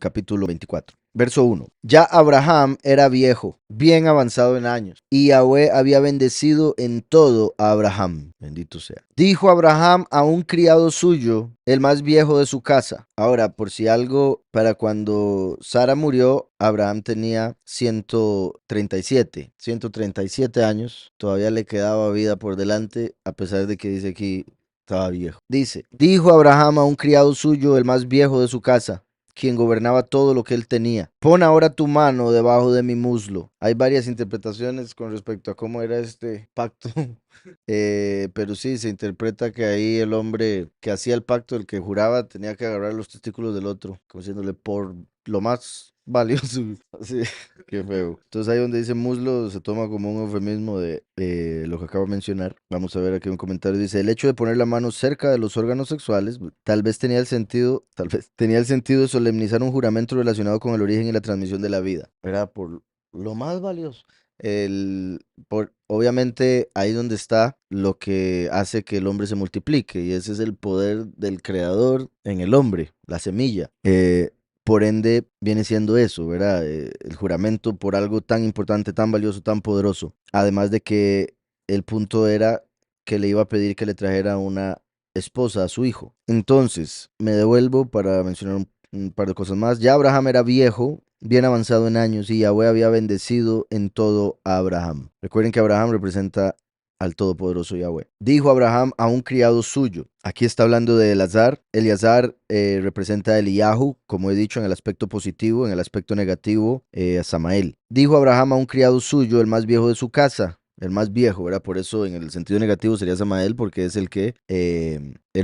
capítulo 24. Verso 1. Ya Abraham era viejo, bien avanzado en años, y Yahweh había bendecido en todo a Abraham. Bendito sea. Dijo Abraham a un criado suyo, el más viejo de su casa. Ahora, por si algo, para cuando Sara murió, Abraham tenía 137 años. Todavía le quedaba vida por delante, a pesar de que dice aquí estaba viejo. Dice, dijo Abraham a un criado suyo, el más viejo de su casa, quien gobernaba todo lo que él tenía. Pon ahora tu mano debajo de mi muslo. Hay varias interpretaciones con respecto a cómo era este pacto. Pero sí, se interpreta que ahí el hombre que hacía el pacto, el que juraba, tenía que agarrar los testículos del otro, como diciéndole por lo más valioso. Sí, qué feo. Entonces ahí donde dice muslo se toma como un eufemismo de lo que acabo de mencionar. Vamos a ver aquí un comentario. Dice, el hecho de poner la mano cerca de los órganos sexuales tal vez tenía el sentido de solemnizar un juramento relacionado con el origen y la transmisión de la vida. Era por lo más valioso. Obviamente ahí donde está lo que hace que el hombre se multiplique y ese es el poder del creador en el hombre, la semilla. Por ende, viene siendo eso, ¿verdad? El juramento por algo tan importante, tan valioso, tan poderoso. Además de que el punto era que le iba a pedir que le trajera una esposa a su hijo. Entonces, me devuelvo para mencionar un par de cosas más. Ya Abraham era viejo, bien avanzado en años, y Yahweh había bendecido en todo a Abraham. Recuerden que Abraham representa al Todopoderoso Yahweh. Dijo Abraham a un criado suyo. Aquí está hablando de Eleazar. Eleazar representa a Eliyahu, como he dicho, en el aspecto positivo, en el aspecto negativo, a Samael. Dijo Abraham a un criado suyo, el más viejo de su casa. El más viejo, ¿verdad? Por eso en el sentido negativo sería Samael, porque es el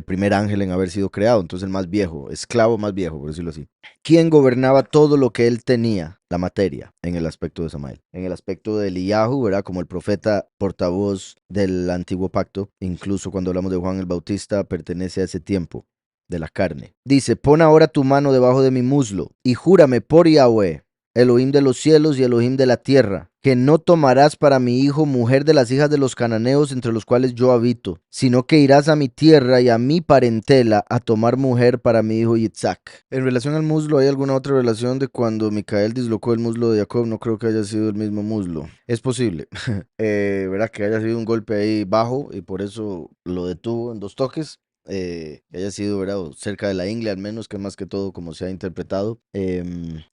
primer ángel en haber sido creado, entonces el más viejo, esclavo más viejo, por decirlo así. ¿Quién gobernaba todo lo que él tenía? La materia, en el aspecto de Samael. En el aspecto de Eliyahu, ¿verdad? Como el profeta portavoz del antiguo pacto, incluso cuando hablamos de Juan el Bautista, pertenece a ese tiempo de la carne. Dice, pon ahora tu mano debajo de mi muslo y júrame por Yahweh, Elohim de los cielos y Elohim de la tierra, que no tomarás para mi hijo mujer de las hijas de los cananeos entre los cuales yo habito, sino que irás a mi tierra y a mi parentela a tomar mujer para mi hijo Yitzhak. En relación al muslo, ¿hay alguna otra relación de cuando Micael dislocó el muslo de Jacob? No creo que haya sido el mismo muslo. Es posible, ¿verdad? Que haya sido un golpe ahí bajo y por eso lo detuvo en 2 toques. Que haya sido, ¿verdad? O cerca de la ingle al menos, que más que todo como se ha interpretado.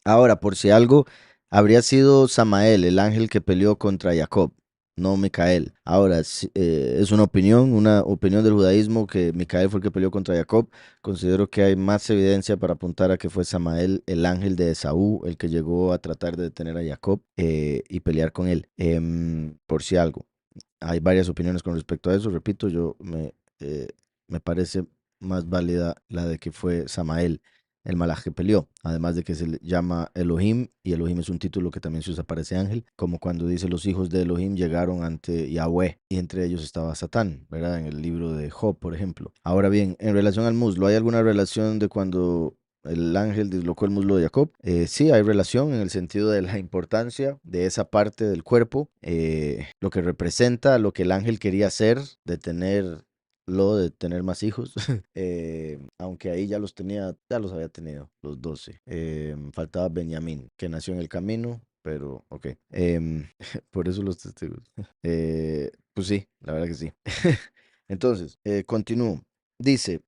Ahora, por si algo, habría sido Samael, el ángel que peleó contra Jacob, no Micael. Ahora, es una opinión del judaísmo que Micael fue el que peleó contra Jacob. Considero que hay más evidencia para apuntar a que fue Samael, el ángel de Esaú, el que llegó a tratar de detener a Jacob y pelear con él. Por si algo. Hay varias opiniones con respecto a eso. Repito, me parece más válida la de que fue Samael, el malaj que peleó. Además de que se le llama Elohim, y Elohim es un título que también se usa para ese ángel, como cuando dice los hijos de Elohim llegaron ante Yahweh, y entre ellos estaba Satán, ¿verdad? En el libro de Job, por ejemplo. Ahora bien, en relación al muslo, ¿hay alguna relación de cuando el ángel dislocó el muslo de Jacob? Sí, hay relación en el sentido de la importancia de esa parte del cuerpo, lo que representa, lo que el ángel quería hacer, de tener más hijos, aunque ahí ya los había tenido, los 12. Faltaba Benjamín, que nació en el camino, pero ok. Por eso los testigos. Pues sí, la verdad que sí. Entonces, continúo. Dice,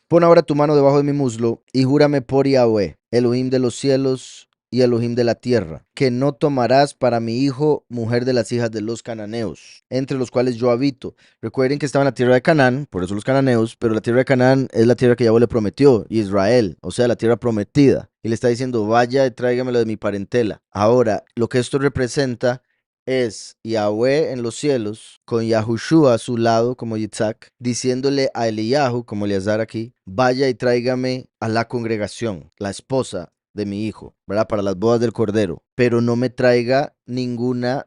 pon ahora tu mano debajo de mi muslo y júrame por Yahweh, Elohim de los cielos y Elohim de la tierra, que no tomarás para mi hijo mujer de las hijas de los cananeos, entre los cuales yo habito. Recuerden que estaba en la tierra de Canaán, por eso los cananeos, pero la tierra de Canaán es la tierra que Yahweh le prometió, Israel, o sea, la tierra prometida. Y le está diciendo, vaya y tráigamelo de mi parentela. Ahora, lo que esto representa es Yahweh en los cielos, con Yahushua a su lado como Yitzhak, diciéndole a Eliyahu, como Eleazar aquí, vaya y tráigame a la congregación, la esposa de mi hijo, ¿verdad? Para las bodas del Cordero, pero no me traiga ninguna,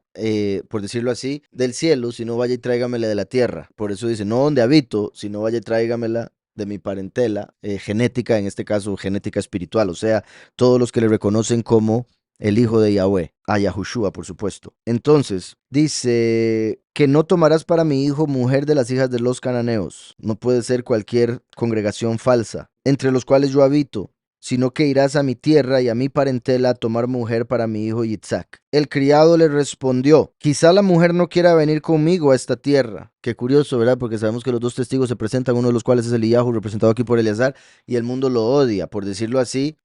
por decirlo así, del cielo, sino vaya y tráigamela de la tierra. Por eso dice, no donde habito, sino vaya y tráigamela de mi parentela, genética, en este caso genética espiritual, o sea, todos los que le reconocen como el hijo de Yahweh, a Yahushua, por supuesto. Entonces, dice que no tomarás para mi hijo mujer de las hijas de los cananeos. No puede ser cualquier congregación falsa, entre los cuales yo habito, sino que irás a mi tierra y a mi parentela a tomar mujer para mi hijo Yitzhak. El criado le respondió, quizá la mujer no quiera venir conmigo a esta tierra. Qué curioso, ¿verdad? Porque sabemos que los dos testigos se presentan, uno de los cuales es Eliyahu, representado aquí por Eleazar, y el mundo lo odia, por decirlo así.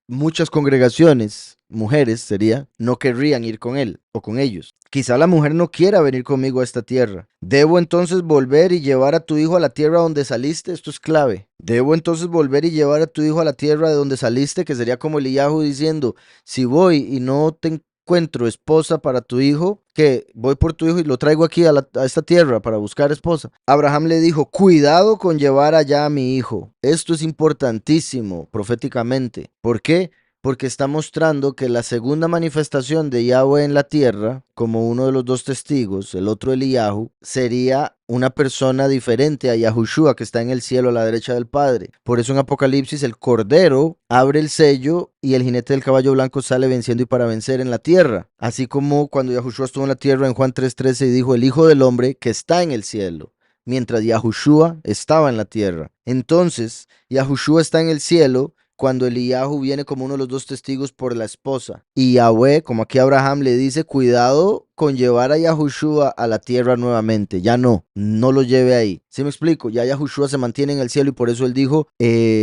Muchas congregaciones, mujeres sería, no querrían ir con él o con ellos. Quizá la mujer no quiera venir conmigo a esta tierra. ¿Debo entonces volver y llevar a tu hijo a la tierra donde saliste? Esto es clave. ¿Debo entonces volver y llevar a tu hijo a la tierra de donde saliste? Que sería como Eliyahu diciendo, si voy y no te encuentro esposa para tu hijo, que voy por tu hijo y lo traigo aquí a esta tierra para buscar esposa. Abraham le dijo, cuidado con llevar allá a mi hijo. Esto es importantísimo proféticamente. ¿Por qué? Porque está mostrando que la segunda manifestación de Yahweh en la tierra, como uno de los dos testigos, el otro Eliyahu, sería una persona diferente a Yahushua que está en el cielo a la derecha del Padre. Por eso en Apocalipsis el Cordero abre el sello y el jinete del caballo blanco sale venciendo y para vencer en la tierra. Así como cuando Yahushua estuvo en la tierra en Juan 3:13 y dijo el Hijo del Hombre que está en el cielo, mientras Yahushua estaba en la tierra. Entonces, Yahushua está en el cielo cuando Eliyahu viene como uno de los dos testigos por la esposa. Y Yahweh, como aquí Abraham le dice, cuidado con llevar a Yahushua a la tierra nuevamente. Ya no lo lleve ahí. ¿Sí me explico? Ya Yahushua se mantiene en el cielo y por eso él dijo,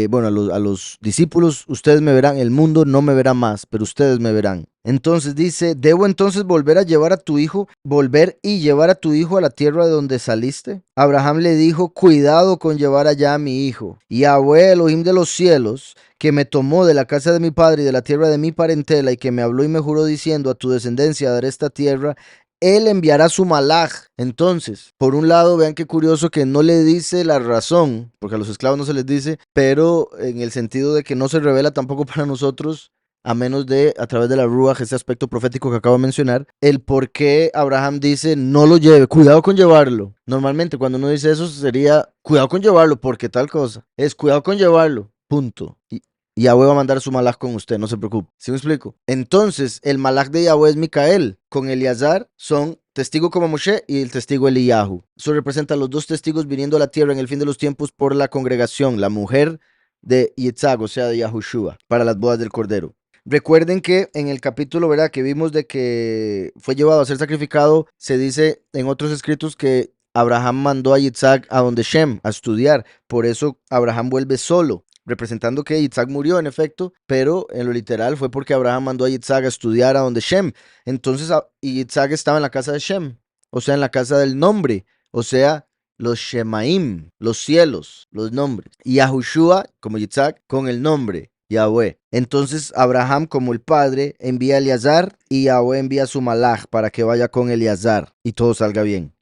bueno, a los discípulos, ustedes me verán, el mundo no me verá más, pero ustedes me verán. Entonces dice, ¿debo entonces volver y llevar a tu hijo a la tierra de donde saliste? Abraham le dijo, cuidado con llevar allá a mi hijo. Y Yahweh, Elohim de los cielos, que me tomó de la casa de mi padre y de la tierra de mi parentela, y que me habló y me juró diciendo, a tu descendencia daré esta tierra, él enviará su malaj. Entonces, por un lado, vean qué curioso que no le dice la razón, porque a los esclavos no se les dice, pero en el sentido de que no se revela tampoco para nosotros, a menos de a través de la Ruach, ese aspecto profético que acabo de mencionar, el por qué Abraham dice no lo lleve, cuidado con llevarlo. Normalmente cuando uno dice eso sería cuidado con llevarlo, porque tal cosa. Es cuidado con llevarlo, punto. Y Yahweh va a mandar su malaj con usted, no se preocupe. ¿Sí me explico? Entonces, el malaj de Yahweh es Micael. Con Eleazar son testigo como Moshe y el testigo Eliyahu. Eso representa a los dos testigos viniendo a la tierra en el fin de los tiempos por la congregación, la mujer de Yitzhak, o sea, de Yahushua, para las bodas del Cordero. Recuerden que en el capítulo, ¿verdad?, que vimos de que fue llevado a ser sacrificado, se dice en otros escritos que Abraham mandó a Yitzhak a donde Shem a estudiar. Por eso Abraham vuelve solo, representando que Yitzhak murió en efecto, pero en lo literal fue porque Abraham mandó a Yitzhak a estudiar a donde Shem. Entonces, Yitzhak estaba en la casa de Shem, o sea, en la casa del nombre, o sea, los Shemaim, los cielos, los nombres. Y Yahushua, como Yitzhak, con el nombre, Yahweh. Entonces Abraham, como el padre, envía a Eleazar y Yahweh envía a su malaj para que vaya con Eleazar y todo salga bien.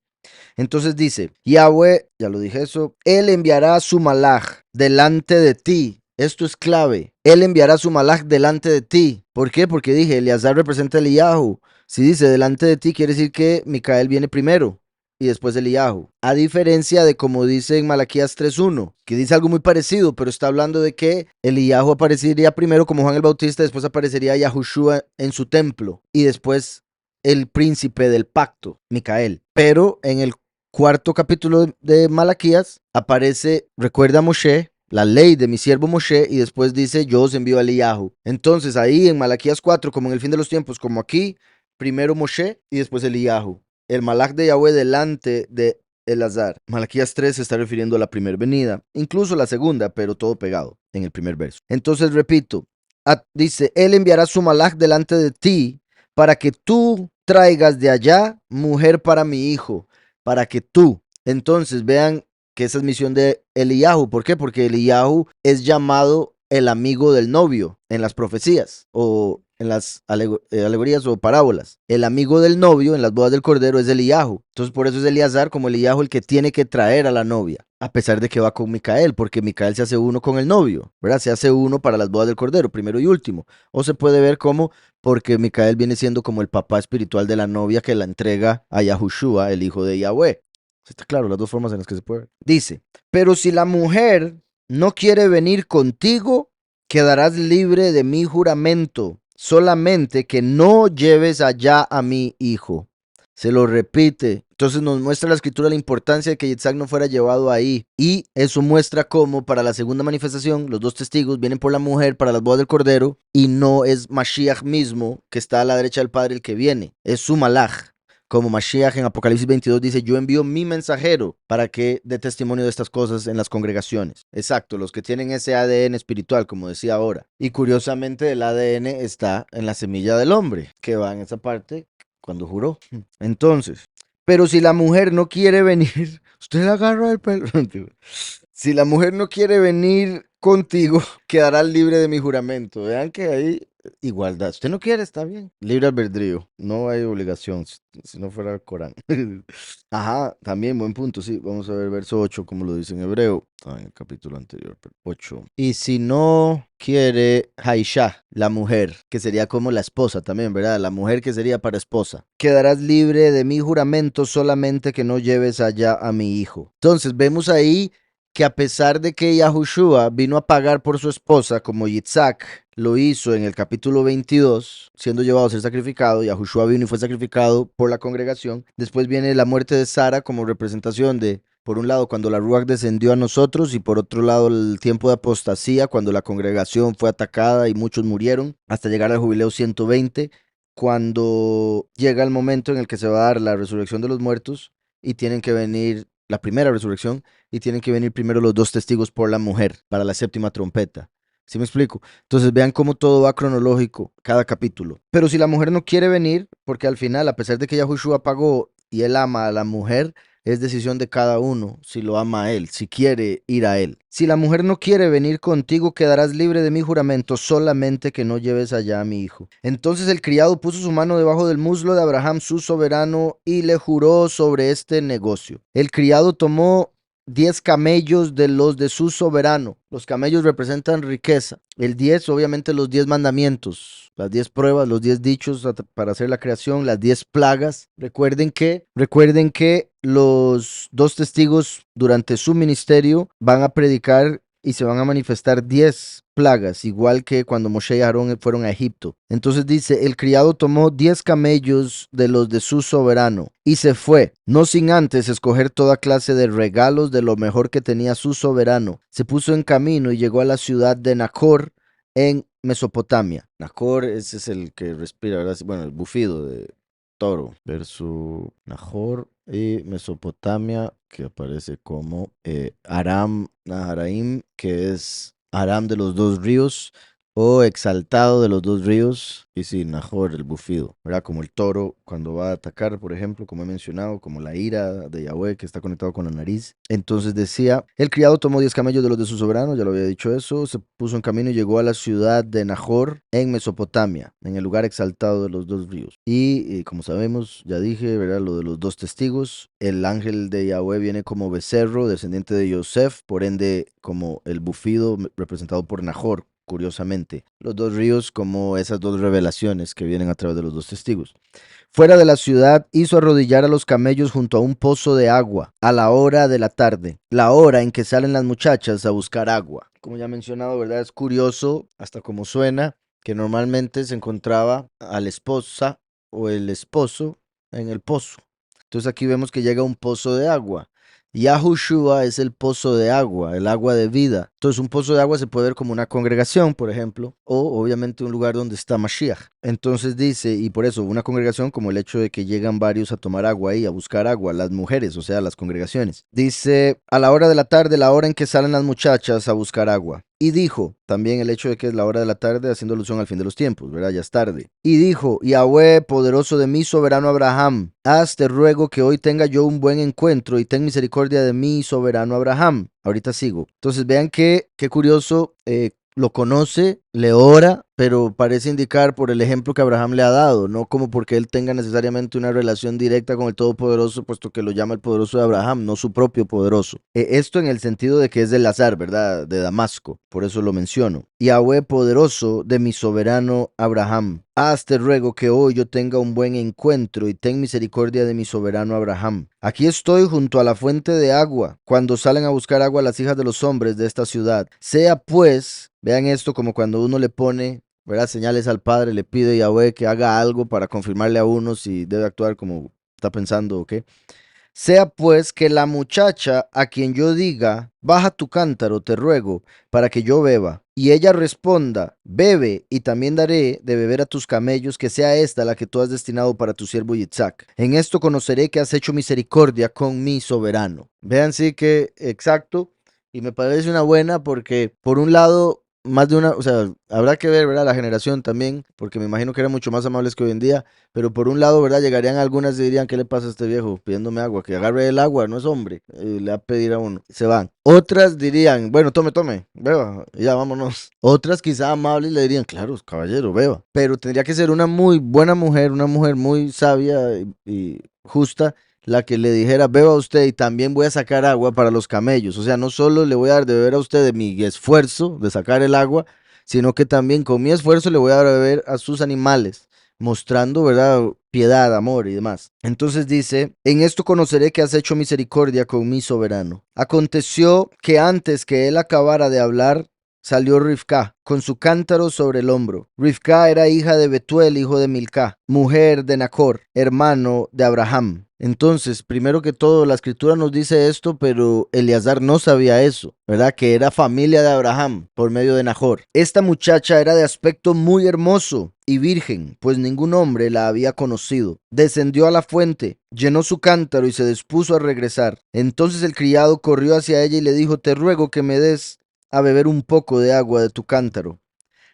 Entonces dice, Yahweh, ya lo dije eso, él enviará su malaj delante de ti. Esto es clave. Él enviará su malaj delante de ti. ¿Por qué? Porque dije, Eleazar representa a Eliyahu. Si dice delante de ti, quiere decir que Micael viene primero y después Eliyahu. A diferencia de como dice en Malaquías 3:1, que dice algo muy parecido, pero está hablando de que Eliyahu aparecería primero como Juan el Bautista, después aparecería Yahushua en su templo y después el príncipe del pacto, Micael. Pero en el cuarto capítulo de Malaquías aparece, recuerda a Moshe, la ley de mi siervo Moshe, y después dice, yo os envío a Eliyahu. Entonces ahí en Malaquías 4, como en el fin de los tiempos, como aquí, primero Moshe y después Eliyahu. El malaj de Yahweh delante de Eleazar. Malaquías 3 se está refiriendo a la primera venida, incluso la segunda, pero todo pegado en el primer verso. Entonces repito, dice, él enviará su malaj delante de ti para que tú traigas de allá mujer para mi hijo, para que tú. Entonces vean que esa es misión de Eliyahu. ¿Por qué? Porque Eliyahu es llamado el amigo del novio en las profecías o en las alegorías o parábolas. El amigo del novio en las bodas del Cordero es Eliyahu. Entonces por eso es Eleazar como Eliyahu el que tiene que traer a la novia, a pesar de que va con Micael, porque Micael se hace uno con el novio, ¿verdad? Se hace uno para las bodas del Cordero, primero y último. O se puede ver como porque Micael viene siendo como el papá espiritual de la novia que la entrega a Yahushua, el hijo de Yahweh. Está claro, las dos formas en las que se puede ver. Dice, pero si la mujer no quiere venir contigo, quedarás libre de mi juramento, solamente que no lleves allá a mi hijo. Se lo repite. Entonces nos muestra la escritura la importancia de que Yitzhak no fuera llevado ahí. Y eso muestra cómo para la segunda manifestación los dos testigos vienen por la mujer para las bodas del Cordero y no es Mashiach mismo que está a la derecha del Padre el que viene. Es su malach. Como Mashiach en Apocalipsis 22 dice, yo envío mi mensajero para que dé testimonio de estas cosas en las congregaciones. Exacto, los que tienen ese ADN espiritual, como decía ahora. Y curiosamente el ADN está en la semilla del hombre, que va en esa parte cuando juró. Entonces, pero si la mujer no quiere venir, usted la agarra del pelo. Si la mujer no quiere venir contigo, quedará libre de mi juramento. Vean que ahí igualdad. Usted no quiere, está bien. Libre albedrío. No hay obligación. Si no fuera el Corán. Ajá, también buen punto. Sí, vamos a ver verso 8, como lo dice en hebreo. En el capítulo anterior, 8. Y si no quiere Haisha, la mujer, que sería como la esposa también, ¿verdad? La mujer que sería para esposa. Quedarás libre de mi juramento solamente que no lleves allá a mi hijo. Entonces, vemos ahí que a pesar de que Yahushua vino a pagar por su esposa, como Yitzhak lo hizo en el capítulo 22, siendo llevado a ser sacrificado, Yahushua vino y fue sacrificado por la congregación. Después viene la muerte de Sara como representación de, por un lado, cuando la Ruach descendió a nosotros, y por otro lado, el tiempo de apostasía, cuando la congregación fue atacada y muchos murieron, hasta llegar al jubileo 120, cuando llega el momento en el que se va a dar la resurrección de los muertos y tienen que venir la primera resurrección y tienen que venir primero los dos testigos por la mujer para la séptima trompeta. ¿Sí me explico? Entonces vean cómo todo va cronológico, cada capítulo. Pero si la mujer no quiere venir, porque al final, a pesar de que Yahushua pagó y él ama a la mujer, es decisión de cada uno si lo ama a él, si quiere ir a él. Si la mujer no quiere venir contigo, quedarás libre de mi juramento, solamente que no lleves allá a mi hijo. Entonces el criado puso su mano debajo del muslo de Abraham, su soberano, y le juró sobre este negocio. El criado tomó 10 camellos de los de su soberano. Los camellos representan riqueza. El 10, obviamente, los 10 mandamientos, las 10 pruebas, los 10 dichos para hacer la creación, las 10 plagas. Recuerden que los dos testigos durante su ministerio van a predicar y se van a manifestar 10 plagas, igual que cuando Moshe y Aarón fueron a Egipto. Entonces dice, el criado tomó 10 camellos de los de su soberano y se fue, no sin antes escoger toda clase de regalos de lo mejor que tenía su soberano. Se puso en camino y llegó a la ciudad de Nacor en Mesopotamia. Nacor, ese es el que respira, ¿verdad? Bueno, el bufido de toro, versus Nahor y Mesopotamia, que aparece como Aram Naharaim, que es Aram de los dos ríos, o exaltado de los dos ríos, y sí, Nahor, el bufido, ¿verdad? Como el toro cuando va a atacar, por ejemplo, como he mencionado, como la ira de Yahweh que está conectado con la nariz. Entonces decía, el criado tomó 10 camellos de los de su soberano, ya lo había dicho eso, se puso en camino y llegó a la ciudad de Nahor en Mesopotamia, en el lugar exaltado de los dos ríos. Y como sabemos, ya dije, ¿verdad? Lo de los dos testigos, el ángel de Yahweh viene como becerro, descendiente de Yosef, por ende como el bufido representado por Nahor. Curiosamente, los dos ríos como esas dos revelaciones que vienen a través de los dos testigos. Fuera de la ciudad hizo arrodillar a los camellos junto a un pozo de agua a la hora de la tarde, la hora en que salen las muchachas a buscar agua. Como ya he mencionado, ¿verdad? Es curioso, hasta como suena, que normalmente se encontraba a la esposa o el esposo en el pozo. Entonces aquí vemos que llega un pozo de agua. Yahushua es el pozo de agua, el agua de vida. Entonces un pozo de agua se puede ver como una congregación, por ejemplo, o obviamente un lugar donde está Mashiach. Entonces dice, y por eso una congregación como el hecho de que llegan varios a tomar agua ahí, a buscar agua, las mujeres, o sea, las congregaciones. Dice, a la hora de la tarde, la hora en que salen las muchachas a buscar agua. Y dijo, también el hecho de que es la hora de la tarde, haciendo alusión al fin de los tiempos, ¿verdad? Ya es tarde. Y dijo, Yahweh, poderoso de mi soberano Abraham, haz te ruego que hoy tenga yo un buen encuentro y ten misericordia de mi soberano Abraham. Ahorita sigo. Entonces vean qué curioso, lo conoce, le ora, pero parece indicar por el ejemplo que Abraham le ha dado, no como porque él tenga necesariamente una relación directa con el Todopoderoso, puesto que lo llama el poderoso de Abraham, no su propio poderoso. Esto en el sentido de que es del azar, ¿verdad? De Damasco, por eso lo menciono. Yahweh poderoso de mi soberano Abraham, haz te ruego que hoy yo tenga un buen encuentro y ten misericordia de mi soberano Abraham. Aquí estoy junto a la fuente de agua, cuando salen a buscar agua las hijas de los hombres de esta ciudad. Sea pues, vean esto como cuando uno le pone, ¿verdad? Señales al Padre, le pide a Yahweh que haga algo para confirmarle a uno si debe actuar como está pensando, ¿ok? Sea pues que la muchacha a quien yo diga, baja tu cántaro, te ruego, para que yo beba, y ella responda, bebe, y también daré de beber a tus camellos, que sea esta la que tú has destinado para tu siervo Yitzhak. En esto conoceré que has hecho misericordia con mi soberano. Vean, sí que exacto, y me parece una buena porque, por un lado, más de una, o sea, habrá que ver, ¿verdad? La generación también, porque me imagino que eran mucho más amables que hoy en día, pero por un lado, ¿verdad? Llegarían algunas y dirían, ¿qué le pasa a este viejo pidiéndome agua? Que agarre el agua, no es hombre. Le va a pedir a uno. Se van. Otras dirían, bueno, tome, tome, beba, y ya vámonos. Otras quizá amables le dirían, claro, caballero, beba. Pero tendría que ser una muy buena mujer, una mujer muy sabia y justa, la que le dijera, beba usted y también voy a sacar agua para los camellos. O sea, no solo le voy a dar de beber a usted de mi esfuerzo de sacar el agua, sino que también con mi esfuerzo le voy a dar de beber a sus animales, mostrando, ¿verdad? Piedad, amor y demás. Entonces dice, en esto conoceré que has hecho misericordia con mi soberano. Aconteció que antes que él acabara de hablar, salió Rivka con su cántaro sobre el hombro. Rivka era hija de Betuel, hijo de Milcá, mujer de Nacor, hermano de Abraham. Entonces, primero que todo, la escritura nos dice esto, pero Eleazar no sabía eso, ¿verdad? Que era familia de Abraham por medio de Nahor. Esta muchacha era de aspecto muy hermoso y virgen, pues ningún hombre la había conocido. Descendió a la fuente, llenó su cántaro y se dispuso a regresar. Entonces el criado corrió hacia ella y le dijo, te ruego que me des a beber un poco de agua de tu cántaro.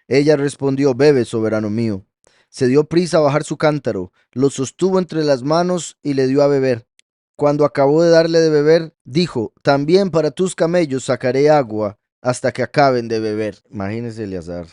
Ella respondió, bebe, soberano mío. Se dio prisa a bajar su cántaro, lo sostuvo entre las manos y le dio a beber. Cuando acabó de darle de beber, dijo, también para tus camellos sacaré agua hasta que acaben de beber. Imagínese Eleazar.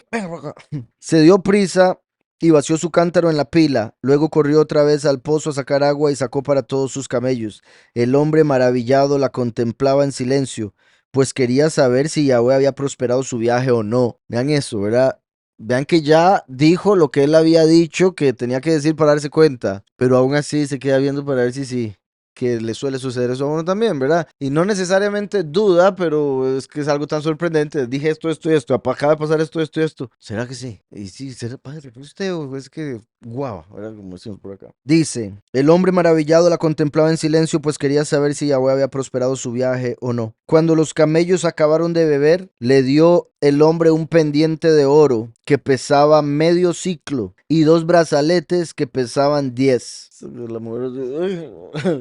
Se dio prisa y vació su cántaro en la pila. Luego corrió otra vez al pozo a sacar agua y sacó para todos sus camellos. El hombre maravillado la contemplaba en silencio, pues quería saber si Yahweh había prosperado su viaje o no. Vean eso, ¿verdad? Vean que ya dijo lo que él había dicho que tenía que decir para darse cuenta, pero aún así se queda viendo para ver si sí, que le suele suceder eso a uno también, ¿verdad? Y no necesariamente duda, pero es que es algo tan sorprendente. Dije esto y esto, acaba de pasar esto y esto. ¿Será que sí? Y sí, ¿será padre? ¿Fue usted o es que, guau, ¿verdad? Como decimos por acá. Dice, el hombre maravillado la contemplaba en silencio, pues quería saber si Yahweh había prosperado su viaje o no. Cuando los camellos acabaron de beber, le dio el hombre un pendiente de oro que pesaba medio ciclo y dos brazaletes que pesaban 10. La mujer,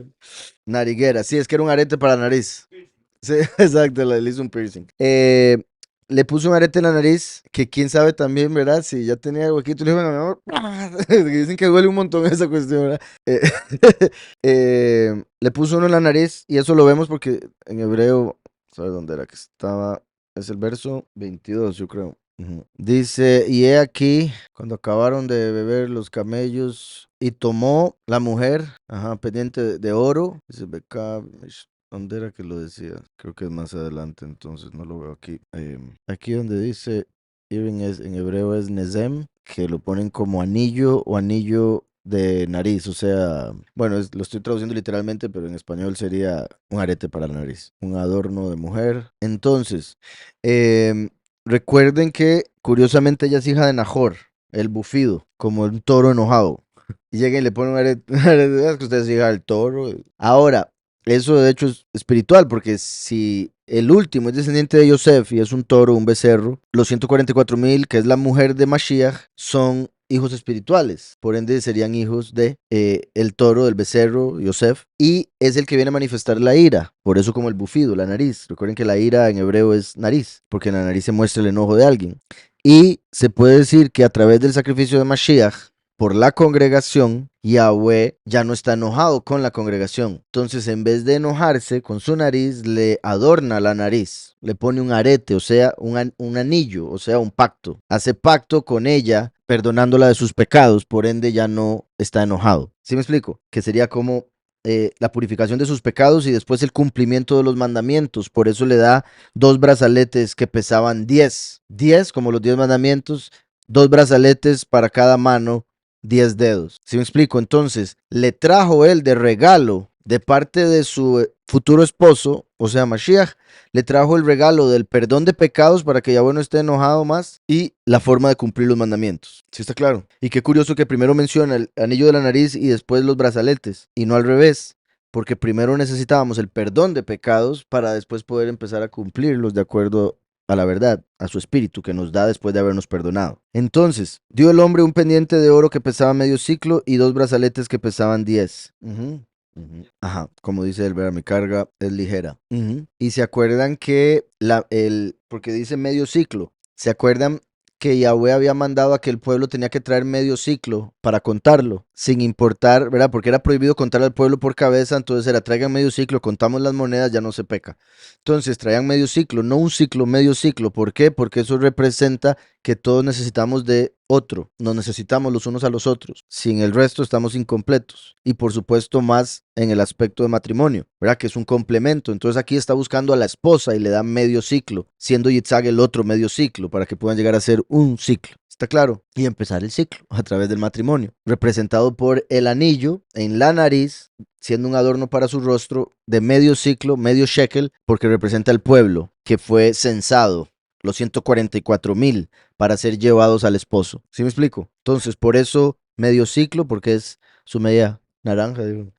nariguera, sí, es que era un arete para la nariz. Sí, exacto, le hizo un piercing. Le puso un arete en la nariz, que quién sabe también, ¿verdad? Si ya tenía huequito, le dijo, "No, mi amor", dicen que duele un montón esa cuestión, ¿verdad? Le puso uno en la nariz, y eso lo vemos porque en hebreo, ¿sabes dónde era que estaba? Es el verso 22, yo creo. Ujú. Dice, y he aquí, cuando acabaron de beber los camellos, y tomó la mujer, ajá, pendiente de oro, dice, Becab, ¿dónde era que lo decía? Creo que es más adelante, entonces no lo veo aquí. Aquí donde dice, earring es, en hebreo es nezem, que lo ponen como anillo o anillo de nariz, o sea, bueno, lo estoy traduciendo literalmente, pero en español sería un arete para la nariz, un adorno de mujer. Entonces, em, recuerden que curiosamente ella es hija de Nahor, el bufido, como un toro enojado. Y llega y le pone un arete, es que usted es hija del toro. Ahora, eso de hecho es espiritual, porque si el último es descendiente de Yosef y es un toro, un becerro, los 144,000, que es la mujer de Mashiach, son hijos espirituales. Por ende, serían hijos de el toro, del becerro, Yosef, y es el que viene a manifestar la ira. Por eso como el bufido, la nariz. Recuerden que la ira en hebreo es nariz, porque en la nariz se muestra el enojo de alguien. Y se puede decir que a través del sacrificio de Mashiach, por la congregación, Yahweh ya no está enojado con la congregación. Entonces, en vez de enojarse con su nariz, le adorna la nariz, le pone un arete, o sea, un anillo, o sea, un pacto. Hace pacto con ella, perdonándola de sus pecados, por ende ya no está enojado. ¿Sí me explico? Que sería como la purificación de sus pecados y después el cumplimiento de los mandamientos. Por eso le da dos brazaletes que pesaban 10. 10 como los 10 mandamientos, dos brazaletes para cada mano, 10 dedos. ¿Sí me explico? Entonces, le trajo él de regalo de parte de su futuro esposo, o sea, Mashiach, le trajo el regalo del perdón de pecados para que Yahweh no esté enojado más y la forma de cumplir los mandamientos. ¿Sí está claro? Y qué curioso que primero menciona el anillo de la nariz y después los brazaletes, y no al revés, porque primero necesitábamos el perdón de pecados para después poder empezar a cumplirlos de acuerdo a la verdad, a su espíritu que nos da después de habernos perdonado. Entonces, dio el hombre un pendiente de oro que pesaba medio ciclo y dos brazaletes que pesaban 10. Ujú. Ajá, como dice el verbo, mi carga es ligera. Ujú. Y se acuerdan que porque dice medio ciclo, se acuerdan que Yahweh había mandado a que el pueblo tenía que traer medio ciclo para contarlo, sin importar, ¿verdad? Porque era prohibido contar al pueblo por cabeza, entonces era traigan medio ciclo, contamos las monedas, ya no se peca. Entonces traían medio ciclo, no un ciclo, medio ciclo. ¿Por qué? Porque eso representa que todos necesitamos de otro, nos necesitamos los unos a los otros. Sin el resto estamos incompletos. Y por supuesto más en el aspecto de matrimonio, ¿verdad? Que es un complemento. Entonces aquí está buscando a la esposa y le da medio ciclo, siendo Yitzhak el otro medio ciclo, para que puedan llegar a ser un ciclo. ¿Está claro? Y empezar el ciclo a través del matrimonio, representado por el anillo en la nariz, siendo un adorno para su rostro de medio ciclo, medio shekel, porque representa el pueblo que fue censado, los 144,000 para ser llevados al esposo. ¿Sí me explico? Entonces, por eso medio ciclo, porque es su media naranja, digo,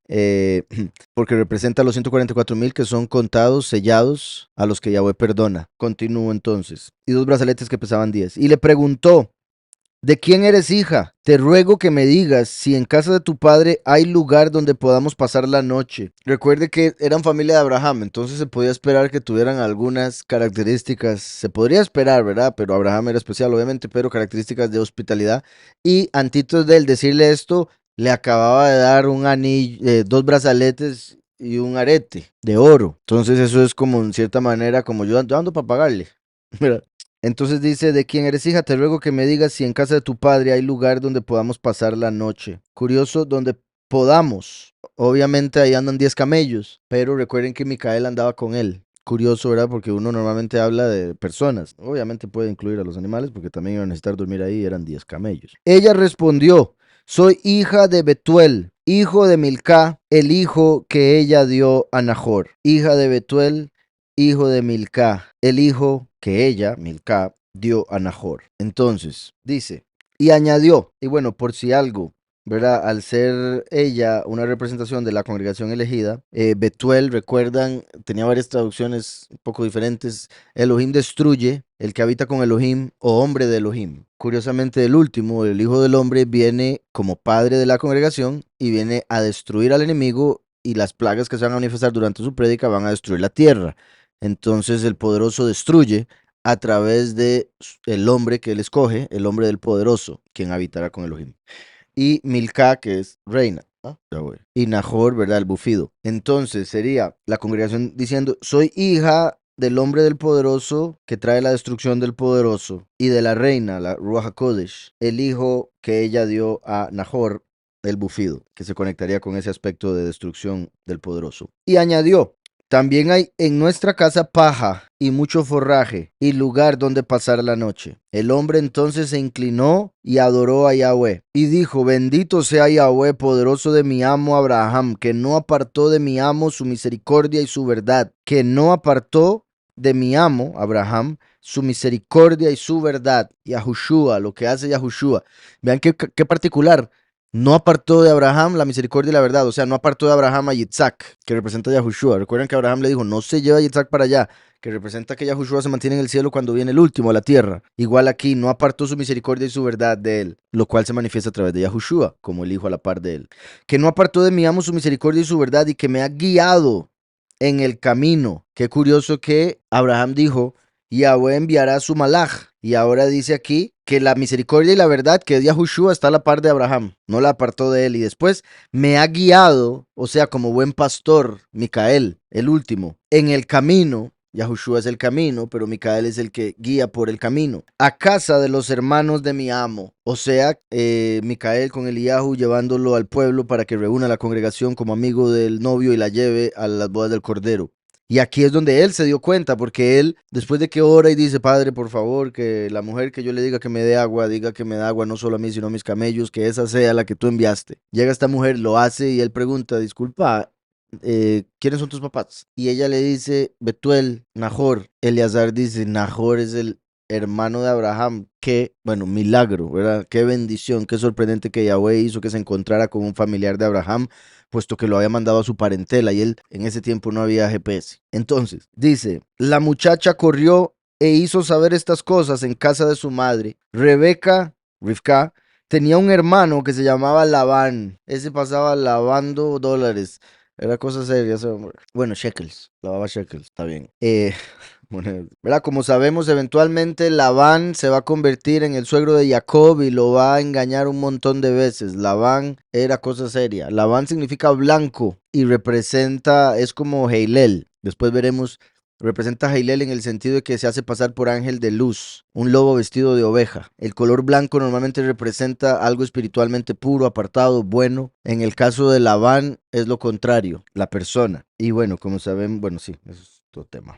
porque representa a los 144,000 que son contados, sellados, a los que Yahweh perdona. Continúo entonces. Y dos brazaletes que pesaban 10. Y le preguntó, ¿de quién eres hija? Te ruego que me digas si en casa de tu padre hay lugar donde podamos pasar la noche. Recuerde que eran familia de Abraham, entonces se podía esperar que tuvieran algunas características, se podría esperar, ¿verdad? Pero Abraham era especial, obviamente, pero características de hospitalidad. Y antitos de él decirle esto, le acababa de dar un anillo, dos brazaletes y un arete de oro. Entonces eso es como en cierta manera, como yo ando para pagarle. ¿Verdad? Entonces dice, ¿de quién eres hija? Te ruego que me digas si en casa de tu padre hay lugar donde podamos pasar la noche. Curioso, donde podamos. Obviamente ahí andan 10 camellos, pero recuerden que Micael andaba con él. Curioso, ¿verdad? Porque uno normalmente habla de personas. Obviamente puede incluir a los animales porque también iban a necesitar dormir ahí, eran 10 camellos. Ella respondió, soy hija de Betuel, hijo de Milcá, el hijo que ella dio a Nahor. Hija de Betuel, hijo de Milcá, el hijo que ella, Milcá, dio a Nahor. Entonces, dice, y añadió, y bueno, por si algo, ¿verdad? Al ser ella una representación de la congregación elegida, Betuel, recuerdan, tenía varias traducciones un poco diferentes. Elohim destruye, el que habita con Elohim o hombre de Elohim. Curiosamente, el último, el hijo del hombre, viene como padre de la congregación y viene a destruir al enemigo y las plagas que se van a manifestar durante su prédica van a destruir la tierra. Entonces el poderoso destruye a través de el hombre que él escoge, el hombre del poderoso, quien habitará con Elohim. Y Milcá, que es reina. Ya voy. Y Nahor, ¿verdad? El bufido. Entonces sería la congregación diciendo, soy hija del hombre del poderoso que trae la destrucción del poderoso y de la reina, la Ruach HaKodesh, el hijo que ella dio a Nahor, el bufido, que se conectaría con ese aspecto de destrucción del poderoso. Y añadió, también hay en nuestra casa paja y mucho forraje y lugar donde pasar la noche. El hombre entonces se inclinó y adoró a Yahweh y dijo, bendito sea Yahweh, poderoso de mi amo Abraham, que no apartó de mi amo su misericordia y su verdad, que no apartó de mi amo Abraham su misericordia y su verdad. Yahushua, lo que hace Yahushua. Vean qué particular. No apartó de Abraham la misericordia y la verdad, o sea, no apartó de Abraham a Yitzhak, que representa a Yahushua. Recuerden que Abraham le dijo, no se lleva a Yitzhak para allá, que representa que Yahushua se mantiene en el cielo cuando viene el último a la tierra. Igual aquí, no apartó su misericordia y su verdad de él, lo cual se manifiesta a través de Yahushua, como el hijo a la par de él. Que no apartó de mi amo su misericordia y su verdad y que me ha guiado en el camino. Qué curioso que Abraham dijo, Yahweh enviará su malaj. Y ahora dice aquí que la misericordia y la verdad que es Yahushua está a la par de Abraham, no la apartó de él. Y después me ha guiado, o sea, como buen pastor, Micael, el último, en el camino. Yahushua es el camino, pero Micael es el que guía por el camino. A casa de los hermanos de mi amo. O sea, Micael con Eliyahu llevándolo al pueblo para que reúna a la congregación como amigo del novio y la lleve a las bodas del Cordero. Y aquí es donde él se dio cuenta, porque él, después de que ora y dice, Padre, por favor, que la mujer que yo le diga que me dé agua, diga que me da agua no solo a mí, sino a mis camellos, que esa sea la que tú enviaste. Llega esta mujer, lo hace y él pregunta, disculpa, ¿quiénes son tus papás? Y ella le dice, Betuel, Nahor. Eleazar dice, Nahor es el hermano de Abraham. Qué, bueno, milagro, ¿verdad? Qué bendición, qué sorprendente que Yahweh hizo que se encontrara con un familiar de Abraham, puesto que lo había mandado a su parentela y él en ese tiempo no había GPS. Entonces, dice, la muchacha corrió e hizo saber estas cosas en casa de su madre. Rivka, tenía un hermano que se llamaba Labán. Ese pasaba lavando dólares. Era cosa seria ese hombre. Bueno, shekels. Lavaba shekels. Está bien. Bueno, ¿verdad? Como sabemos, eventualmente Labán se va a convertir en el suegro de Jacob y lo va a engañar un montón de veces. Labán era cosa seria. Labán significa blanco y representa, es como Heilel. Después veremos, representa a Heilel en el sentido de que se hace pasar por ángel de luz, un lobo vestido de oveja. El color blanco normalmente representa algo espiritualmente puro, apartado, bueno. En el caso de Labán es lo contrario, la persona. Y bueno, como saben, bueno, sí, eso es otro tema.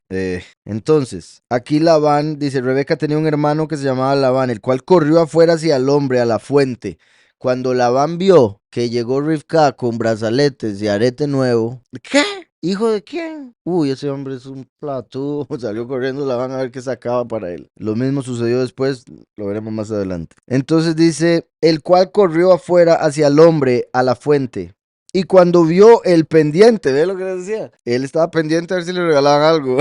Entonces, aquí Labán dice, Rebeca tenía un hermano que se llamaba Labán, el cual corrió afuera hacia el hombre, a la fuente. Cuando Labán vio que llegó Rivka con brazaletes y arete nuevo, ¿qué? ¿Hijo de quién? Uy, ese hombre es un plato. Salió corriendo, Labán a ver qué sacaba para él. Lo mismo sucedió después, lo veremos más adelante. Entonces dice, el cual corrió afuera hacia el hombre, a la fuente. Y cuando vio el pendiente, ¿ve lo que les decía? Él estaba pendiente a ver si le regalaban algo.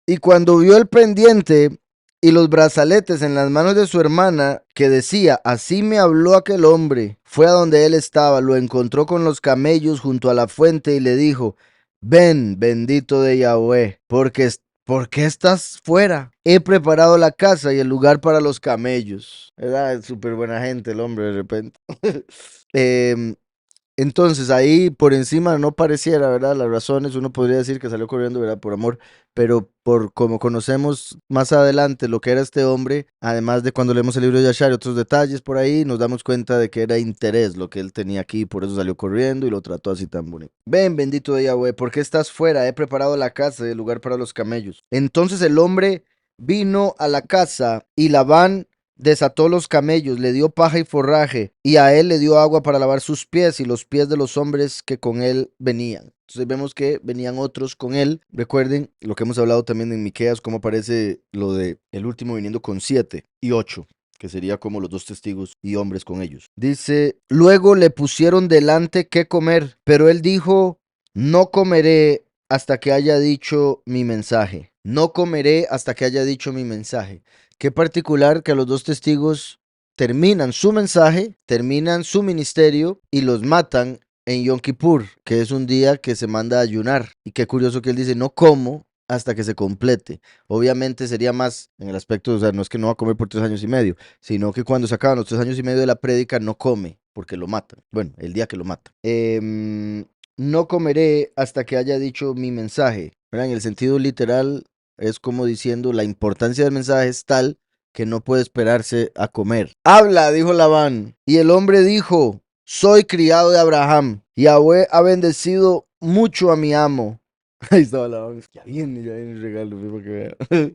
Y cuando vio el pendiente y los brazaletes en las manos de su hermana, que decía, así me habló aquel hombre, fue a donde él estaba, lo encontró con los camellos junto a la fuente y le dijo, ven, bendito de Yahweh, ¿por qué estás fuera? He preparado la casa y el lugar para los camellos. Era súper buena gente el hombre de repente. Em, entonces ahí por encima no pareciera, ¿verdad? Las razones, uno podría decir que salió corriendo, ¿verdad? Por amor, pero por como conocemos más adelante lo que era este hombre, además de cuando leemos el libro de Yashar y otros detalles por ahí, nos damos cuenta de que era interés lo que él tenía aquí, por eso salió corriendo y lo trató así tan bonito. Ven, bendito de Yahweh, ¿por qué estás fuera? He preparado la casa y el lugar para los camellos. Entonces el hombre vino a la casa y Labán desató los camellos, le dio paja y forraje, y a él le dio agua para lavar sus pies y los pies de los hombres que con él venían. Entonces vemos que venían otros con él. Recuerden lo que hemos hablado también en Miqueas, cómo aparece lo de el último viniendo con 7 y 8, que sería como los dos testigos y hombres con ellos. Dice, luego le pusieron delante qué comer, pero él dijo, no comeré hasta que haya dicho mi mensaje. No comeré hasta que haya dicho mi mensaje. Qué particular que los dos testigos terminan su mensaje, terminan su ministerio y los matan en Yom Kippur, que es un día que se manda a ayunar. Y qué curioso que él dice, no como hasta que se complete. Obviamente sería más en el aspecto, o sea, no es que no va a comer por 3 años y medio, sino que cuando se acaban los 3 años y medio de la prédica no come, porque lo matan. Bueno, el día que lo matan. No comeré hasta que haya dicho mi mensaje. ¿Verdad? En el sentido literal, es como diciendo, la importancia del mensaje es tal que no puede esperarse a comer. Habla, dijo Labán. Y el hombre dijo, soy criado de Abraham. Yahweh ha bendecido mucho a mi amo. Ahí estaba Labán. Ya viene el regalo, para que vea.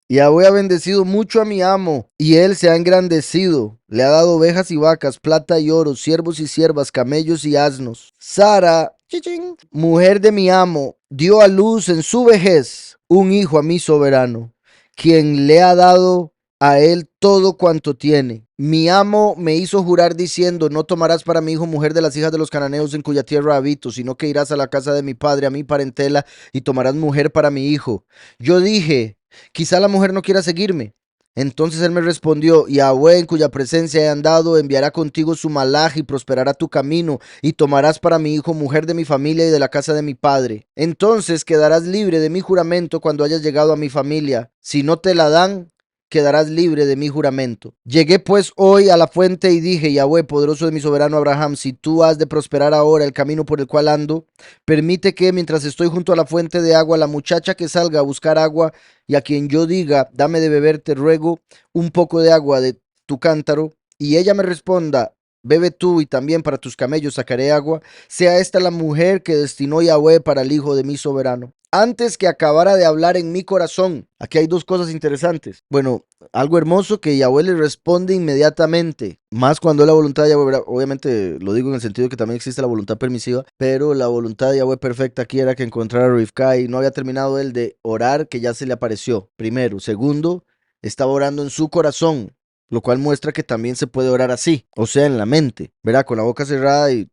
Yahweh ha bendecido mucho a mi amo, y él se ha engrandecido. Le ha dado ovejas y vacas, plata y oro, siervos y siervas, camellos y asnos. Sara, chichín, mujer de mi amo, dio a luz en su vejez un hijo a mi soberano, quien le ha dado a él todo cuanto tiene. Mi amo me hizo jurar diciendo, no tomarás para mi hijo mujer de las hijas de los cananeos en cuya tierra habito, sino que irás a la casa de mi padre, a mi parentela, y tomarás mujer para mi hijo. Yo dije, quizá la mujer no quiera seguirme. Entonces él me respondió, Yahweh, en cuya presencia he andado, enviará contigo su malaj y prosperará tu camino, y tomarás para mi hijo mujer de mi familia y de la casa de mi padre. Entonces quedarás libre de mi juramento cuando hayas llegado a mi familia. Si no te la dan, quedarás libre de mi juramento. Llegué pues hoy a la fuente y dije, Yahweh, poderoso de mi soberano Abraham, si tú has de prosperar ahora el camino por el cual ando, permite que mientras estoy junto a la fuente de agua, la muchacha que salga a buscar agua y a quien yo diga, dame de beber, te ruego un poco de agua de tu cántaro, y ella me responda, bebe tú y también para tus camellos sacaré agua. Sea esta la mujer que destinó Yahweh para el hijo de mi soberano. Antes que acabara de hablar en mi corazón. Aquí hay dos cosas interesantes. Bueno, algo hermoso que Yahweh le responde inmediatamente. Más cuando es la voluntad de Yahweh, ¿verdad? Obviamente lo digo en el sentido de que también existe la voluntad permisiva, pero la voluntad de Yahweh perfecta aquí era que encontrara a Rivka y no había terminado él de orar que ya se le apareció. Primero. Segundo, estaba orando en su corazón, lo cual muestra que también se puede orar así, o sea, en la mente, ¿verdad? Con la boca cerrada y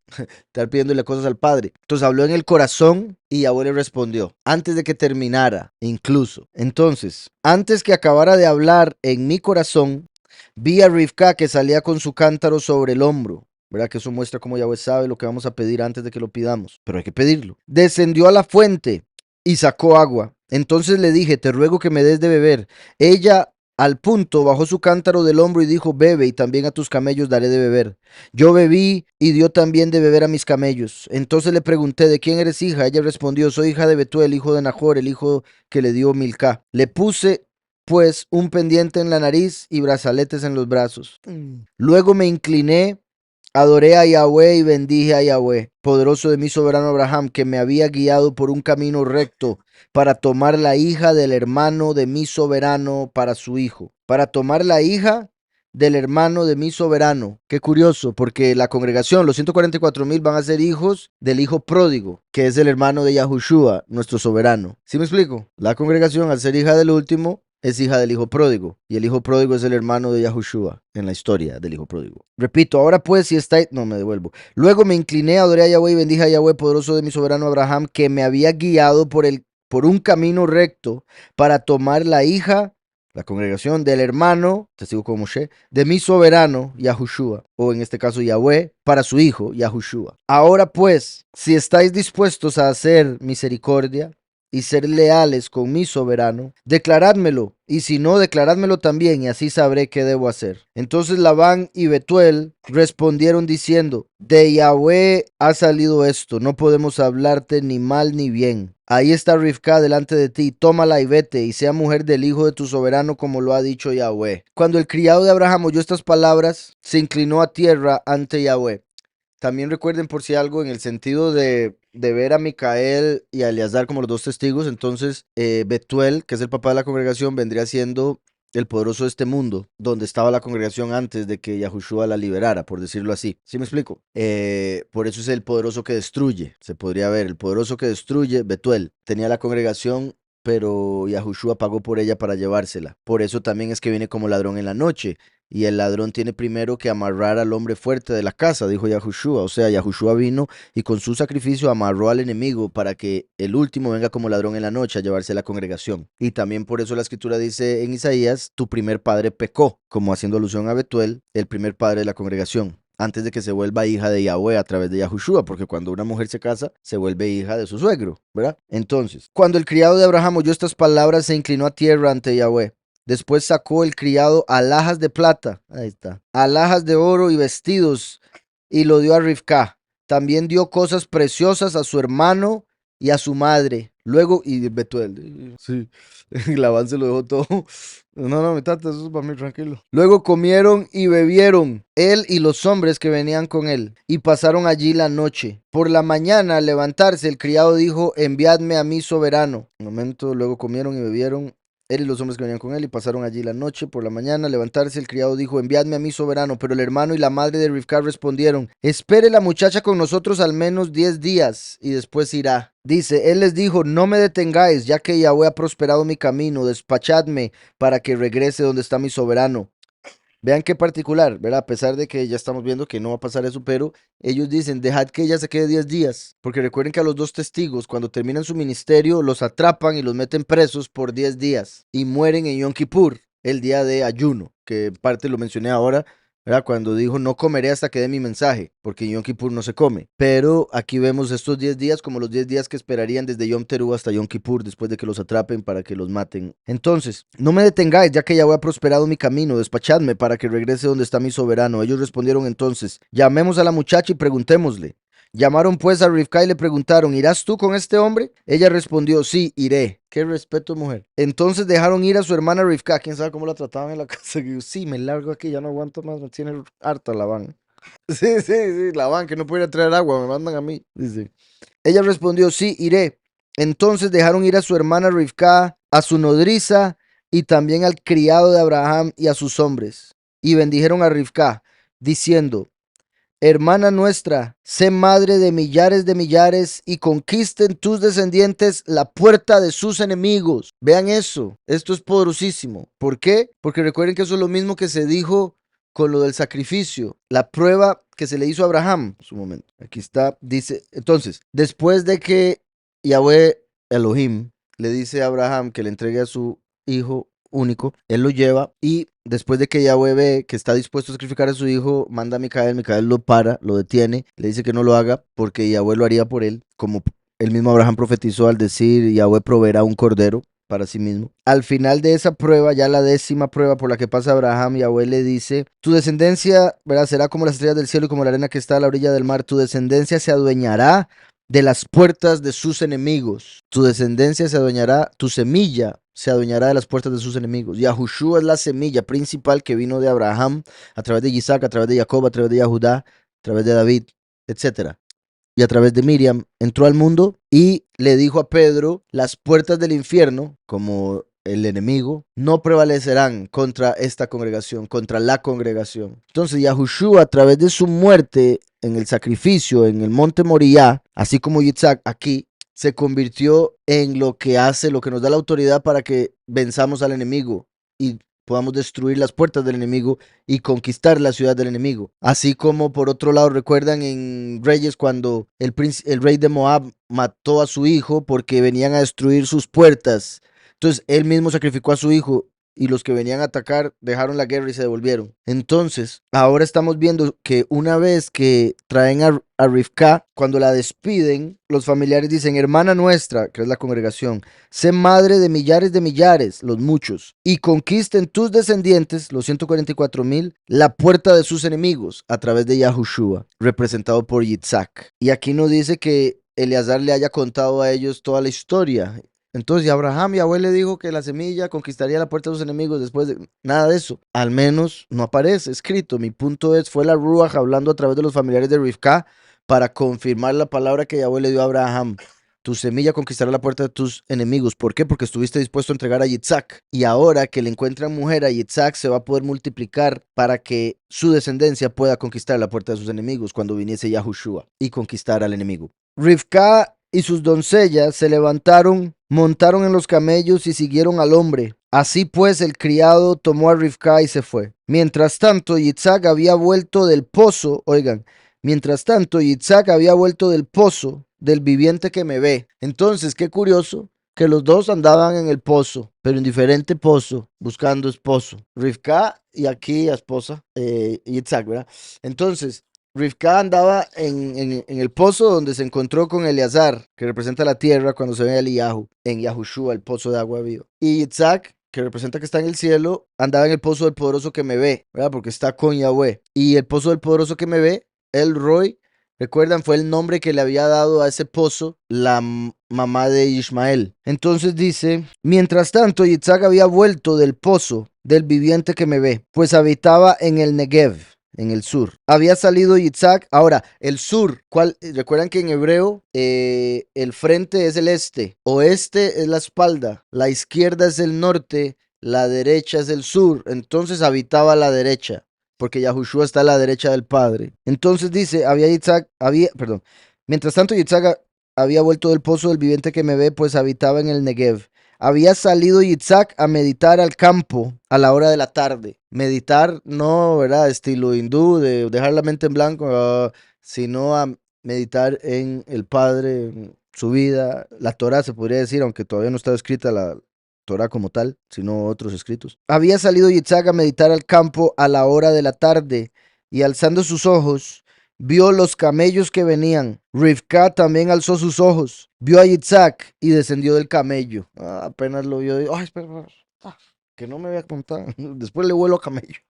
estar pidiéndole cosas al Padre. Entonces habló en el corazón y Yahweh le respondió, antes de que terminara, incluso. Entonces, antes que acabara de hablar en mi corazón, vi a Rivka que salía con su cántaro sobre el hombro. ¿Verdad? Que eso muestra cómo Yahweh sabe lo que vamos a pedir antes de que lo pidamos, pero hay que pedirlo. Descendió a la fuente y sacó agua. Entonces le dije, te ruego que me des de beber. Ella al punto bajó su cántaro del hombro y dijo, bebe y también a tus camellos daré de beber. Yo bebí y dio también de beber a mis camellos. Entonces le pregunté, ¿de quién eres hija? Ella respondió, soy hija de Betuel, hijo de Nahor, el hijo que le dio Milcá. Le puse pues un pendiente en la nariz y brazaletes en los brazos. Luego me incliné, adoré a Yahweh y bendije a Yahweh, poderoso de mi soberano Abraham, que me había guiado por un camino recto para tomar la hija del hermano de mi soberano para su hijo. Para tomar la hija del hermano de mi soberano. Qué curioso, porque la congregación, los 144,000 van a ser hijos del hijo pródigo, que es el hermano de Yahushua, nuestro soberano. ¿Sí me explico? La congregación, al ser hija del último, es hija del hijo pródigo, y el hijo pródigo es el hermano de Yahushua en la historia del hijo pródigo. Repito, ahora pues si estáis... No, me devuelvo. Luego me incliné, adoré a Yahweh y bendije a Yahweh, poderoso de mi soberano Abraham, que me había guiado por un camino recto para tomar la hija, la congregación del hermano, testigo como Moshe, de mi soberano Yahushua, o en este caso Yahweh, para su hijo Yahushua. Ahora pues, si estáis dispuestos a hacer misericordia y ser leales con mi soberano, declarádmelo, y si no, declarádmelo también, y así sabré qué debo hacer. Entonces Labán y Betuel respondieron diciendo, de Yahweh ha salido esto, no podemos hablarte ni mal ni bien. Ahí está Rivka delante de ti, tómala y vete, y sea mujer del hijo de tu soberano, como lo ha dicho Yahweh. Cuando el criado de Abraham oyó estas palabras, se inclinó a tierra ante Yahweh. También recuerden por si algo en el sentido de ver a Micael y a Eleazar como los dos testigos, entonces Betuel, que es el papá de la congregación, vendría siendo el poderoso de este mundo, donde estaba la congregación antes de que Yahushua la liberara, por decirlo así. ¿Sí me explico? Por eso es el poderoso que destruye, se podría ver, el poderoso que destruye, Betuel, tenía la congregación, pero Yahushua pagó por ella para llevársela. Por eso también es que viene como ladrón en la noche. Y el ladrón tiene primero que amarrar al hombre fuerte de la casa, dijo Yahushua. O sea, Yahushua vino y con su sacrificio amarró al enemigo para que el último venga como ladrón en la noche a llevarse a la congregación. Y también por eso la escritura dice en Isaías, tu primer padre pecó, como haciendo alusión a Betuel, el primer padre de la congregación, antes de que se vuelva hija de Yahweh a través de Yahushua, porque cuando una mujer se casa, se vuelve hija de su suegro, ¿verdad? Entonces, cuando el criado de Abraham oyó estas palabras, se inclinó a tierra ante Yahweh. Después sacó el criado alhajas de plata, ahí está, alhajas de oro y vestidos, y lo dio a Rivka. También dio cosas preciosas a su hermano y a su madre. Luego, y Betuel, sí, Labán se lo dejó todo. No, no, mi tata, eso es para mí, tranquilo. Luego comieron y bebieron, él y los hombres que venían con él, y pasaron allí la noche. Por la mañana, al levantarse, el criado dijo, enviadme a mi soberano. Un momento, luego comieron y bebieron, él y los hombres que venían con él, y pasaron allí la noche. Por la mañana, al levantarse, el criado dijo, enviadme a mi soberano. Pero el hermano y la madre de Rivka respondieron, espere la muchacha con nosotros al menos 10 días, y después irá. Dice, él les dijo, no me detengáis, ya que Yahweh ha prosperado mi camino, despachadme para que regrese donde está mi soberano. Vean qué particular, ¿verdad? A pesar de que ya estamos viendo que no va a pasar eso, pero ellos dicen, dejad que ella se quede 10 días, porque recuerden que a los dos testigos, cuando terminan su ministerio, los atrapan y los meten presos por 10 días y mueren en Yom Kippur, el día de ayuno, que en parte lo mencioné ahora, ¿verdad? Cuando dijo, no comeré hasta que dé mi mensaje, porque en Yom Kippur no se come. Pero aquí vemos estos 10 días como los 10 días que esperarían desde Yom Teruah hasta Yom Kippur, después de que los atrapen para que los maten. Entonces, no me detengáis, ya que Yahweh ha prosperado mi camino, despachadme para que regrese donde está mi soberano. Ellos respondieron entonces, llamemos a la muchacha y preguntémosle. Llamaron pues a Rivka y le preguntaron, ¿irás tú con este hombre? Ella respondió, sí, iré. Qué respeto, mujer. Entonces dejaron ir a su hermana Rivka. ¿Quién sabe cómo la trataban en la casa? Sí, me largo aquí, ya no aguanto más, me tiene harta la van. Sí, sí, sí, la van que no puede ir a traer agua, me mandan a mí. Dice. Ella respondió, sí, iré. Entonces dejaron ir a su hermana Rivka, a su nodriza y también al criado de Abraham y a sus hombres. Y bendijeron a Rivka, diciendo, hermana nuestra, sé madre de millares y conquisten tus descendientes la puerta de sus enemigos. Vean eso, esto es poderosísimo. ¿Por qué? Porque recuerden que eso es lo mismo que se dijo con lo del sacrificio, la prueba que se le hizo a Abraham en su momento. Aquí está, dice, entonces, después de que Yahweh Elohim le dice a Abraham que le entregue a su hijo único, él lo lleva y después de que Yahweh ve que está dispuesto a sacrificar a su hijo, manda a Micael, Micael lo para, lo detiene, le dice que no lo haga porque Yahweh lo haría por él, como el mismo Abraham profetizó al decir, Yahweh proveerá un cordero para sí mismo. Al final de esa prueba, ya la 10ª prueba por la que pasa Abraham, Yahweh le dice, tu descendencia, ¿verdad? Será como las estrellas del cielo y como la arena que está a la orilla del mar, tu descendencia se adueñará de las puertas de sus enemigos. Tu descendencia se adueñará, tu semilla se adueñará de las puertas de sus enemigos. Yahushua es la semilla principal que vino de Abraham a través de Isaac, a través de Jacob, a través de Yahudá, a través de David, etcétera. Y a través de Miriam entró al mundo y le dijo a Pedro, las puertas del infierno, como el enemigo, no prevalecerán contra esta congregación, contra la congregación. Entonces Yahushua a través de su muerte en el sacrificio en el monte Moriah, así como Yitzhak aquí, se convirtió en lo que hace, lo que nos da la autoridad para que venzamos al enemigo y podamos destruir las puertas del enemigo y conquistar la ciudad del enemigo. Así como por otro lado, recuerdan en Reyes cuando el rey de Moab mató a su hijo porque venían a destruir sus puertas. Entonces él mismo sacrificó a su hijo y los que venían a atacar dejaron la guerra y se devolvieron. Entonces, ahora estamos viendo que una vez que traen a Rivka, cuando la despiden, los familiares dicen, hermana nuestra, que es la congregación, sé madre de millares, los muchos, y conquisten tus descendientes, los 144,000, la puerta de sus enemigos a través de Yahushua, representado por Yitzhak. Y aquí nos dice que Eleazar le haya contado a ellos toda la historia. Entonces Abraham, Yahweh le dijo que la semilla conquistaría la puerta de sus enemigos después de nada de eso. Al menos no aparece escrito. Mi punto es, fue la Ruach hablando a través de los familiares de Rivka para confirmar la palabra que Yahweh le dio a Abraham. Tu semilla conquistará la puerta de tus enemigos. ¿Por qué? Porque estuviste dispuesto a entregar a Yitzhak. Y ahora que le encuentran mujer a Yitzhak, se va a poder multiplicar para que su descendencia pueda conquistar la puerta de sus enemigos cuando viniese Yahushua y conquistar al enemigo. Rivka y sus doncellas se levantaron, montaron en los camellos y siguieron al hombre. Así pues el criado tomó a Rivka y se fue. Mientras tanto, Yitzhak había vuelto del pozo, oigan, mientras tanto, Yitzhak había vuelto del pozo del viviente que me ve. Entonces, qué curioso que los dos andaban en el pozo, pero en diferente pozo, buscando esposo. Rivka y aquí esposa, Yitzhak, ¿verdad? Entonces, Rivka andaba en el pozo donde se encontró con Eleazar, que representa la tierra cuando se ve a Eliyahu, en Yahushua, el pozo de agua viva. Y Yitzhak, que representa que está en el cielo, andaba en el pozo del poderoso que me ve, ¿verdad? Porque está con Yahweh. Y el pozo del poderoso que me ve, El Roy, recuerdan, fue el nombre que le había dado a ese pozo la mamá de Ismael. Entonces dice, mientras tanto, Yitzhak había vuelto del pozo del viviente que me ve, pues habitaba en el Negev, en el sur. Había salido Yitzhak. Ahora, el sur, ¿cuál? Recuerdan que en hebreo el frente es el este, oeste es la espalda, la izquierda es el norte, la derecha es el sur. Entonces habitaba a la derecha, porque Yahushua está a la derecha del Padre. Entonces dice, perdón, mientras tanto Yitzhak había vuelto del pozo del viviente que me ve, pues habitaba en el Negev. Había salido Yitzhak a meditar al campo a la hora de la tarde. Meditar no, ¿verdad? Estilo hindú, de dejar la mente en blanco, sino a meditar en el Padre, en su vida. La Torah se podría decir, aunque todavía no estaba escrita la Torah como tal, sino otros escritos. Había salido Yitzhak a meditar al campo a la hora de la tarde y alzando sus ojos, vio los camellos que venían. Rivka también alzó sus ojos, vio a Yitzhak y descendió del camello. Apenas lo vio, dijo, ay, espera, que no me voy a contar. Después le vuelo a camello.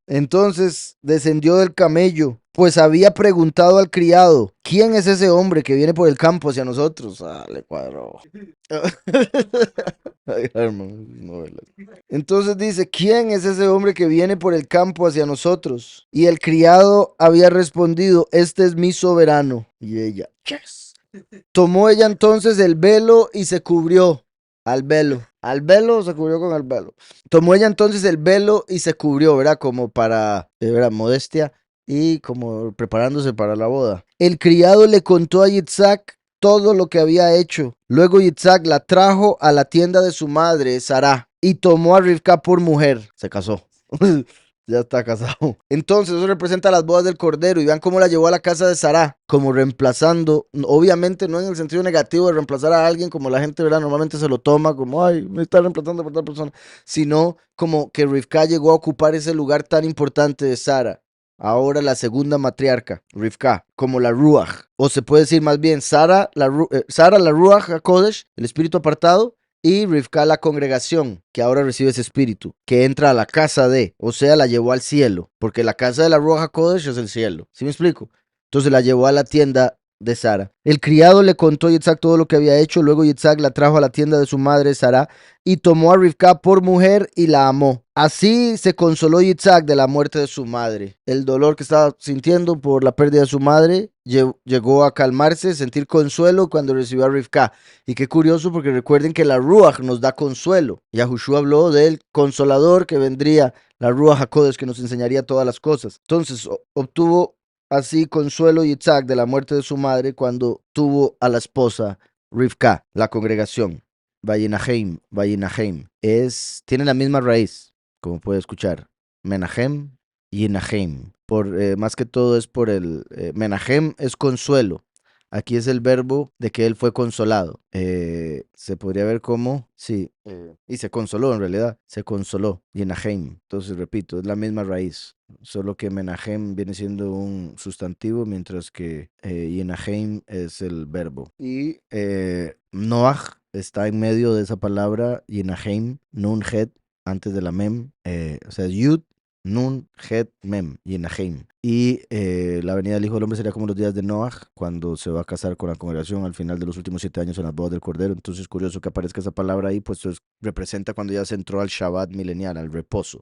Entonces descendió del camello pues había preguntado al criado, ¿quién es ese hombre que viene por el campo hacia nosotros? Ah, le cuadró. Ay, hermano, novela. Entonces dice, ¿quién es ese hombre que viene por el campo hacia nosotros? Y el criado había respondido, este es mi soberano. Y ella, yes. Tomó ella entonces el velo y se cubrió. Al velo. Al velo se cubrió con el velo. Tomó ella entonces el velo y se cubrió, ¿verdad? Como para, ¿verdad? Modestia y como preparándose para la boda. El criado le contó a Yitzhak todo lo que había hecho. Luego Yitzhak la trajo a la tienda de su madre, Sará, y tomó a Rivka por mujer. Se casó. Ya está casado. Entonces, eso representa las bodas del Cordero. Y vean cómo la llevó a la casa de Sará, como reemplazando, obviamente no en el sentido negativo de reemplazar a alguien, como la gente, ¿verdad? Normalmente se lo toma como, ay, me está reemplazando por tal persona, sino como que Rivka llegó a ocupar ese lugar tan importante de Sara. Ahora la segunda matriarca, Rivka, como la Ruach. O se puede decir más bien, Sara, la Ruach HaKodesh, el espíritu apartado, y Rivka la congregación, que ahora recibe ese espíritu, que entra a la casa de, o sea, la llevó al cielo, porque la casa de la Ruach HaKodesh es el cielo. ¿Sí me explico? Entonces la llevó a la tienda de Sara. El criado le contó a Yitzhak todo lo que había hecho, luego Yitzhak la trajo a la tienda de su madre Sara y tomó a Rivka por mujer y la amó. Así se consoló Yitzhak de la muerte de su madre. El dolor que estaba sintiendo por la pérdida de su madre llegó a calmarse, sentir consuelo cuando recibió a Rivka. Y qué curioso porque recuerden que la Ruach nos da consuelo. Yahushua habló del consolador que vendría, la Ruach HaKodesh que nos enseñaría todas las cosas. Entonces obtuvo así consuelo Yitzhak de la muerte de su madre cuando tuvo a la esposa Rivka, la congregación. Vayinahem. Tiene la misma raíz, como puede escuchar. Menahem y Nahem. Más que todo es por Menahem es consuelo. Aquí es el verbo de que él fue consolado. Se podría ver como, sí, y se consoló en realidad, se consoló, Yenahem. Entonces, repito, es la misma raíz, solo que Menahem viene siendo un sustantivo, mientras que Yenahem es el verbo. Y Noach está en medio de esa palabra, Yenahem, Nun Het, antes de la Mem, o sea, Yud, Nun, Het, Mem, Yenahem. Y la venida del Hijo del Hombre sería como los días de Noach, cuando se va a casar con la congregación al final de los últimos 7 años en las bodas del Cordero. Entonces, curioso que aparezca esa palabra ahí, pues representa cuando ya se entró al Shabbat milenial, al reposo.